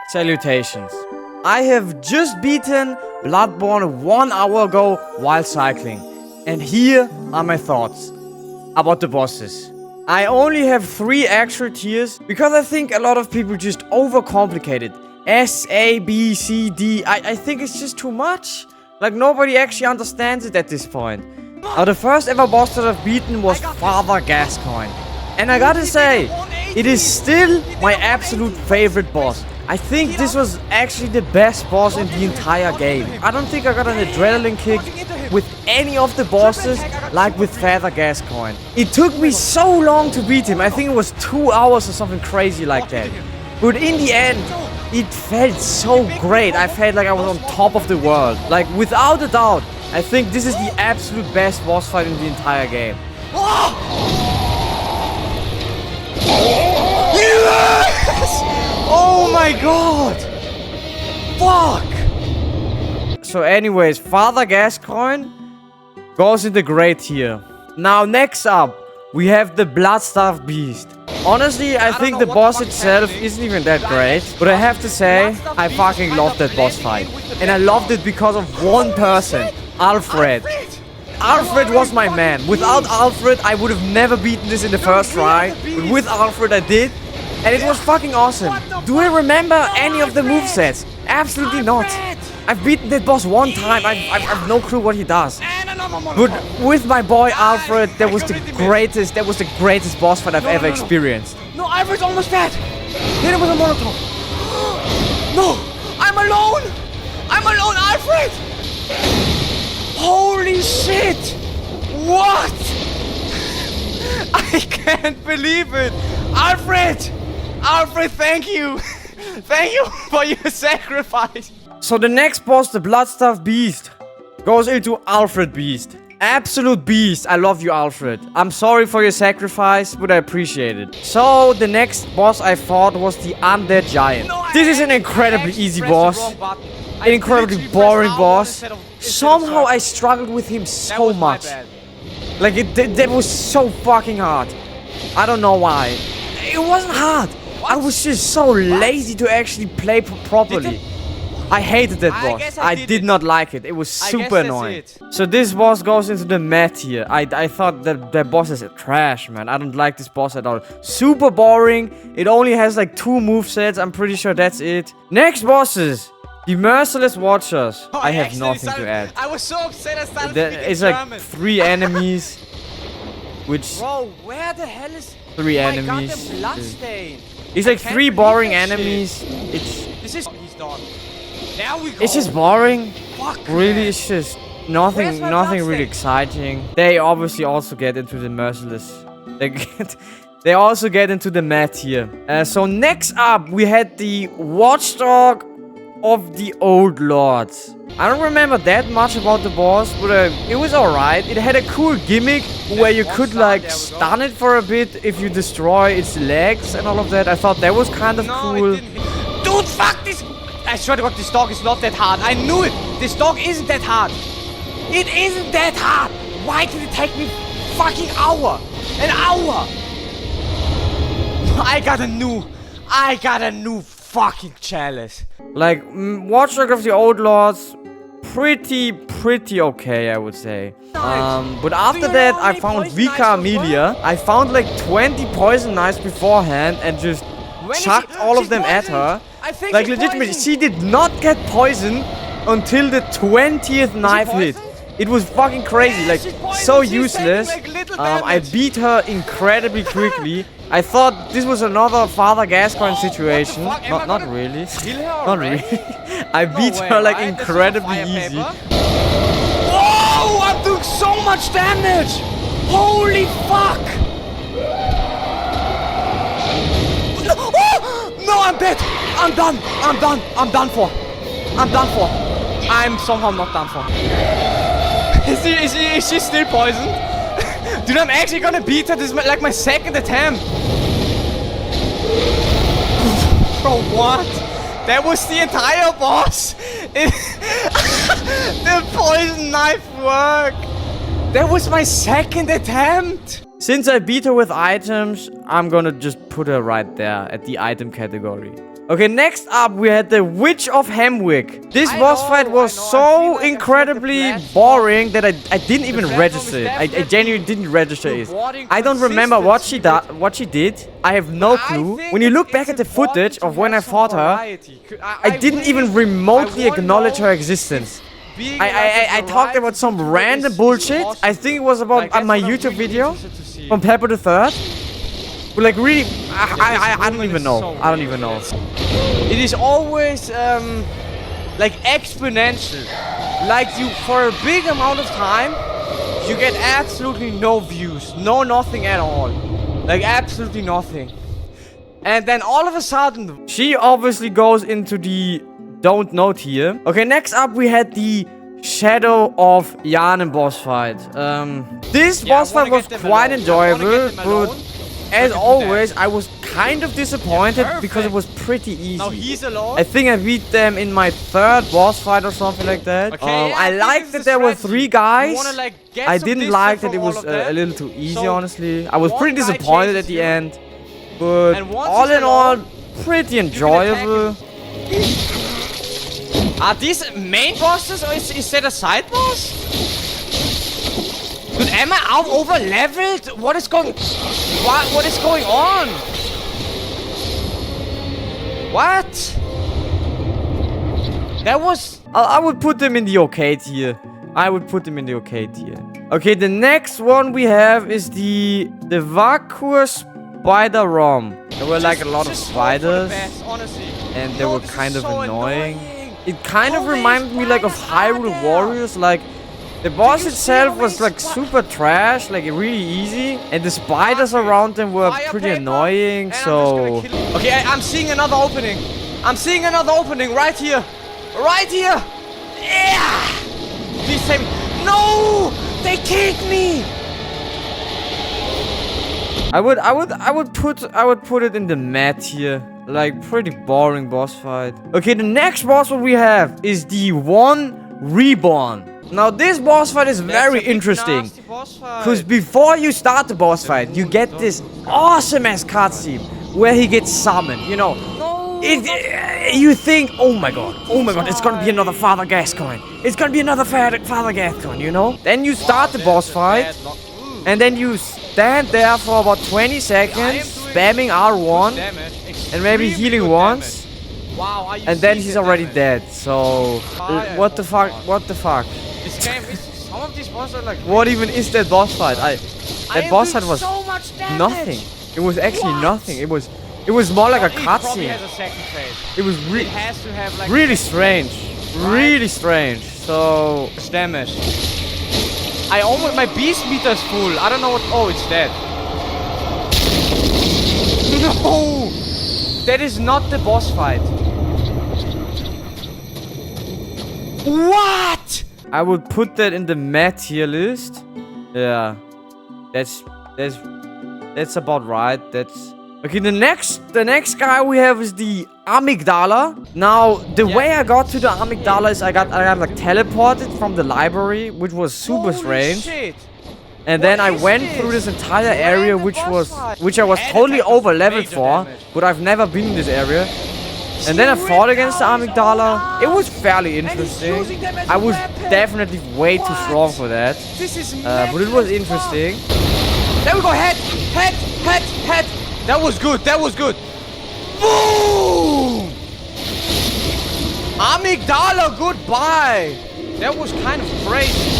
Salutations. I have just beaten Bloodborne 1 hour ago while cycling. And here are my thoughts about the bosses. I only have 3 actual tiers because I think a lot of people just overcomplicate it. S, A, B, C, D. I think it's just too much. Like nobody actually understands it at this point. Now the first ever boss that I've beaten was Father Gascoigne. And I gotta say, it is still my absolute favorite boss. I think this was actually the best boss in the entire game. I don't think I got an adrenaline kick with any of the bosses like with Father Gascoigne. It took me so long to beat him. I think it was 2 hours or something crazy like that. But in the end, it felt so great. I felt like I was on top of the world. Like without a doubt, I think this is the absolute best boss fight in the entire game. Yes! Oh my god! Fuck! So anyways, Father Gascoigne goes in the great tier. Now next up, we have the Bloodstaff Beast. Honestly, I think the boss itself isn't even that great. But I have to say, I fucking loved that boss fight. And I loved it because of one person, Alfred. Alfred was my man. Without Alfred, I would have never beaten this in the first try. But with Alfred, I did. And it was fucking awesome. Do I remember any of the movesets? Absolutely not. I've beaten that boss one time. I've no clue what he does. But with my boy Alfred, that was the greatest boss fight I've ever experienced. No, Alfred's almost dead. Hit him with a Molotov. No, I'm alone. I'm alone, Alfred. Holy shit. What? I can't believe it. Alfred. Alfred, thank you. Thank you for your sacrifice. So the next boss, the Bloodstaff Beast, goes into Alfred Beast. Absolute beast. I love you, Alfred. I'm sorry for your sacrifice, but I appreciate it. So the next boss I fought was the Undead Giant. This is an incredibly easy boss. An incredibly boring boss. Somehow I struggled with him so much. Like that was so fucking hard. I don't know why. It wasn't hard. I was just so lazy to actually play properly. I hated that boss. I did not like it. It was super annoying. So this boss goes into the meh tier. I thought that boss is trash, man. I don't like this boss at all. Super boring. It only has like 2 movesets. I'm pretty sure that's it. Next bosses. The Merciless Watchers. I have nothing to add. I was so upset I started speaking It's like 3 enemies. Which... Bro, where the hell is... 3 enemies. God, bloodstain. It's like 3 boring enemies. He's done. There we go. It's just boring. Fuck, really, man. it's just nothing really exciting. They obviously also get into the Merciless. They also get into the meh tier. So next up, we had the Watchdog of the Old Lords. I don't remember that much about the boss, but it was alright. It had a cool gimmick where you could like stun it for a bit if you destroy its legs and all of that. I thought that was kind of cool. Dude, fuck this! I swear to God, this dog is not that hard. I knew it! This dog isn't that hard. It isn't that hard! Why did it take me fucking hour? An hour! I got a new fucking chalice. Like, Watchdog of the Old Lords, pretty okay, I would say. But after that, I found Vika Amelia. I found like 20 poison knives beforehand and just chucked all of them at her. Like, legitimately, she did not get poisoned until the 20th knife hit. It was fucking crazy, like, so useless. I beat her incredibly quickly. I thought this was another Father Gascoigne situation. Not really. Not really. I beat her like incredibly easy. Whoa! I'm doing so much damage! Holy fuck! No, oh! No, I'm dead! I'm done! I'm done! I'm done for! I'm done for! I'm somehow not done for. Is she still poisoned? Dude, I'm actually gonna beat her. This is like my 2nd attempt. Bro, what? That was the entire boss. The poison knife worked. That was my 2nd attempt. Since I beat her with items, I'm gonna just put her right there at the item category. Okay, next up we had the Witch of Hemwick. This boss fight was so incredibly boring that I didn't even register it. I genuinely didn't register it. I don't remember what she did. I have no clue. When you look back at the footage of when I fought her, I didn't even remotely acknowledge her existence. I talked about some random bullshit. I think it was about my YouTube video from Pepper the Third. But like really, I don't even know. I don't even know. It is always like exponential. Like you, for a big amount of time, you get absolutely no views, nothing at all. Like absolutely nothing. And then all of a sudden, she obviously goes into the don't know tier. Okay, next up we had the Shadow of Yanen boss fight. This boss fight was quite enjoyable, but as always, I was kind of disappointed because it was pretty easy. now he's alone. I think I beat them in my third boss fight or something like that. Okay, I liked that there were 3 guys. I didn't like that it was a a little too easy, So, honestly. I was one pretty guy disappointed at chases the you, end. But and once all he's in all, alone, pretty can attack enjoyable. Are these main bosses or is that a side boss? Dude, am I out over leveled? What is going on? What? That was I would put them in the okay tier. I would put them in the okay tier. Okay, the next one we have is the Vakur Spider Rom. There were like a lot of just hope for the spiders, best, honestly. and they No, were this kind is of so annoying. annoying. It kind of How many reminded me like of spiders are Hyrule there? Warriors. Like the boss you see itself how was many like super trash, like really easy, and the spiders around them were Fire pretty paper, annoying. and I'm just So gonna kill him. Okay, I'm seeing another opening. I'm seeing another opening right here. Right here. Yeah. Please save me. No! They killed me. I would put it in the mat here. Like pretty boring boss fight. Okay, the next boss what we have is the One Reborn. Now this boss fight is very interesting. Because before you start the boss fight, you get this awesome ass cutscene where he gets summoned, you know. You think, oh my god, it's gonna be another Father Gascoigne. It's gonna be another Father Gascoigne, you know. Then you start the boss fight, and then you stand there for about 20 seconds, spamming R1, and maybe healing once, Wow, and then he's already dead. So, what the fuck? What the fuck? This game is, some of these bosses are like What even is that boss fight? That boss fight was so much damage. nothing. It was actually What? nothing. It was more like a It probably cutscene. has a second phase. It was It has to have like really strange. Really strange. So damage. I almost, my beast meter is full. I don't know what. Oh, it's dead. No, that is not the boss fight. What? I would put that in the mad tier list. Yeah, that's about right. That's okay. The next guy we have is the Amygdala. Now the way I got to the Amygdala is I got like teleported from the library, which was super strange. Shit. And then I What is went this? through this entire area, Random which boss fight. I was And totally attack was over leveled major for, damage. but I've never been in this area. And then I fought against the Amygdala. It was fairly interesting. using them as I a was weapon. definitely way too What? strong for that. This is But it was interesting. There we go. Head. That was good. Boom! Amygdala, goodbye. That was kind of crazy.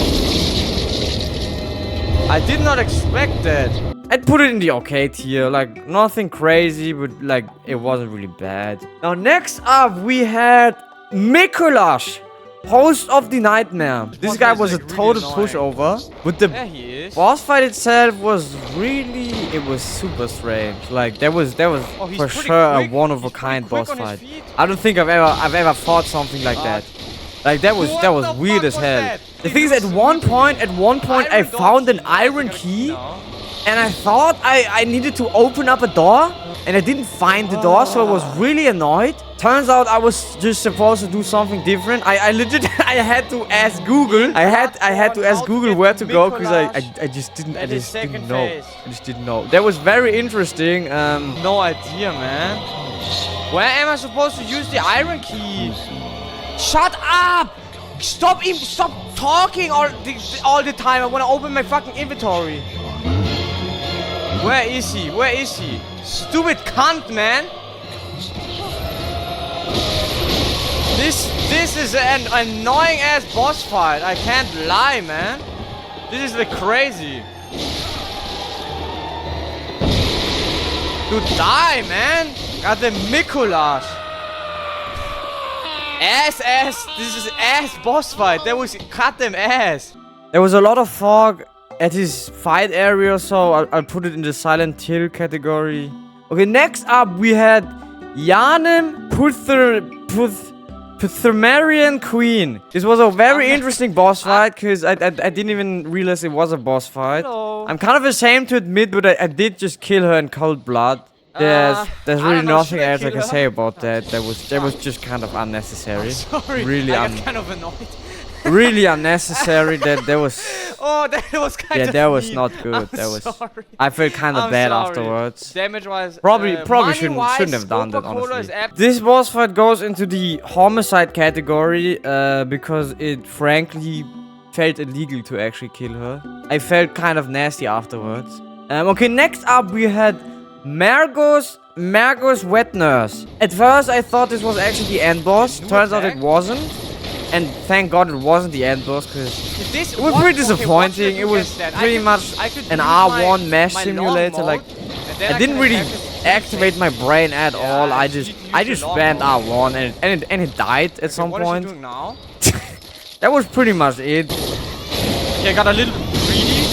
I did not expect that. I'd put it in the okay tier, like nothing crazy, but like it wasn't really bad. Now next up we had Mikolash, host of the Nightmare. This Boss guy fight was a is, like, total really annoying. pushover, but the There he is. boss fight itself was really, it was super strange. Like that was Oh, he's for pretty sure quick. a one of a He's pretty kind quick boss on his fight. feet. I don't think I've ever fought something like that. Like that was What the weird fuck as was hell. that? The thing is, at one point I found an iron key. And I thought I needed to open up a door, and I didn't find the door, so I was really annoyed. Turns out I was just supposed to do something different. I legit I had to ask Google. I had to ask Google where to go because I just didn't know. I just didn't know. That was very interesting. No idea, man. Where am I supposed to use the iron key? Shut up! Stop talking all the time. I want to open my fucking inventory. Where is he? Where is he? Stupid cunt, man. This is an annoying ass boss fight. I can't lie, man. This is like crazy. Dude, die, man. Got the Mikulash. Ass. This is ass boss fight. That was goddamn ass. There was a lot of fog at his fight area, so I'll put it in the Silent Hill category. Okay, next up we had Yanem Puthermarian Queen. This was a very interesting boss fight, because I didn't even realize it was a boss fight. Hello. I'm kind of ashamed to admit, but I did just kill her in cold blood. There's really nothing else I can say about that. That was just kind of unnecessary. Sorry, really I got kind of annoyed. really unnecessary. That was. Oh, that was kind of Yeah, that was mean. not good. I'm That was. sorry. I felt kind of I'm bad sorry. afterwards. Damage-wise, Probably shouldn't money-wise, have done that, Coca-Cola honestly. is This boss fight goes into the homicide category because it frankly felt illegal to actually kill her. I felt kind of nasty afterwards. Okay, next up we had Margot's Wet Nurse. At first I thought this was actually the end boss. Turns out it wasn't. And thank God it wasn't the end boss, because it was pretty disappointing. It was pretty much an R1 mesh simulator. Like, I didn't really activate my brain at all. I just spammed R1 and it died at some point. What is he doing now? That was pretty much it. Okay, I got a little greedy.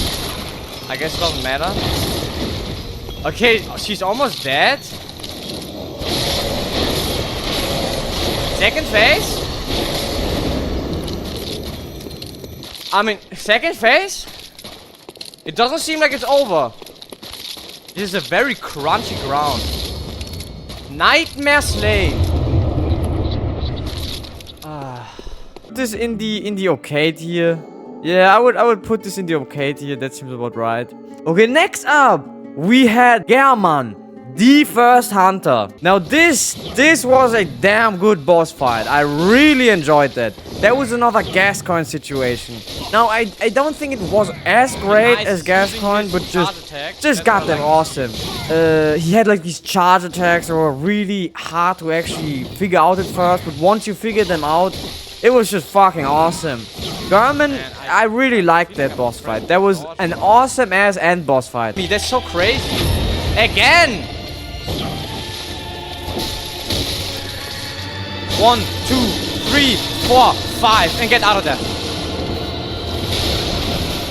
I guess it doesn't matter. Okay, she's almost dead. Second phase? I mean, second phase? It doesn't seem like it's over. This is a very crunchy ground. Nightmare Slane. This in the okay tier. Yeah, I would put this in the okay tier. That seems about right. Okay, next up we had German, the first hunter. Now this was a damn good boss fight. I really enjoyed that. That was another Gascoigne situation. Now I don't think it was as great as Gascoigne, but just goddamn awesome. He had like these charge attacks that were really hard to actually figure out at first, but once you figure them out, it was just fucking awesome. German, I really liked that boss fight. That was an awesome ass end boss fight. That's so crazy. Again! 1, 2, 3, 4, 5, and get out of there.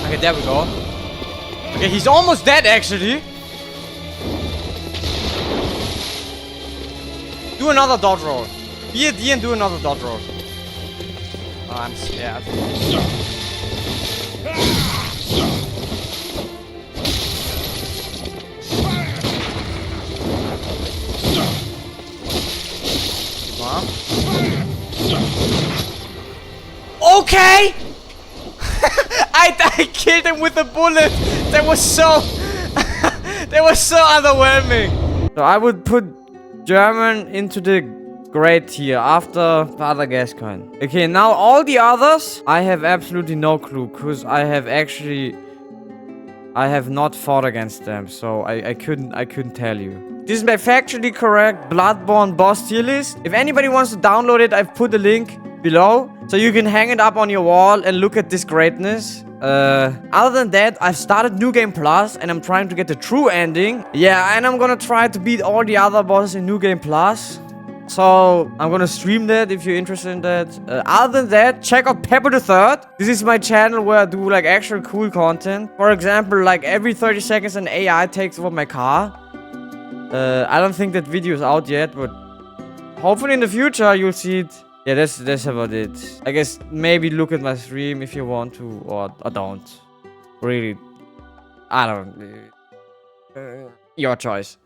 Okay, there we go. Okay, he's almost dead actually. Do another dodge roll. Be a D and do another dodge roll. Oh, I'm scared. Okay! I killed him with a bullet! That was so... that was so underwhelming! So I would put German into the great tier after Father Gascoigne. Okay, now all the others, I have absolutely no clue, because I have not fought against them, so I couldn't tell you. This is my factually correct Bloodborne boss tier list. If anybody wants to download it, I've put a link below, so you can hang it up on your wall and look at this greatness. Other than that, I've started New Game Plus and I'm trying to get the true ending. Yeah, and I'm gonna try to beat all the other bosses in New Game Plus. So I'm gonna stream that if you're interested in that. Other than that, check out Pepper the Third. This is my channel where I do like actual cool content. For example, like every 30 seconds an AI takes over my car. I don't think that video is out yet, but hopefully in the future you'll see it. Yeah, that's about it. I guess maybe look at my stream if you want to, or don't. Really, I don't. Your choice.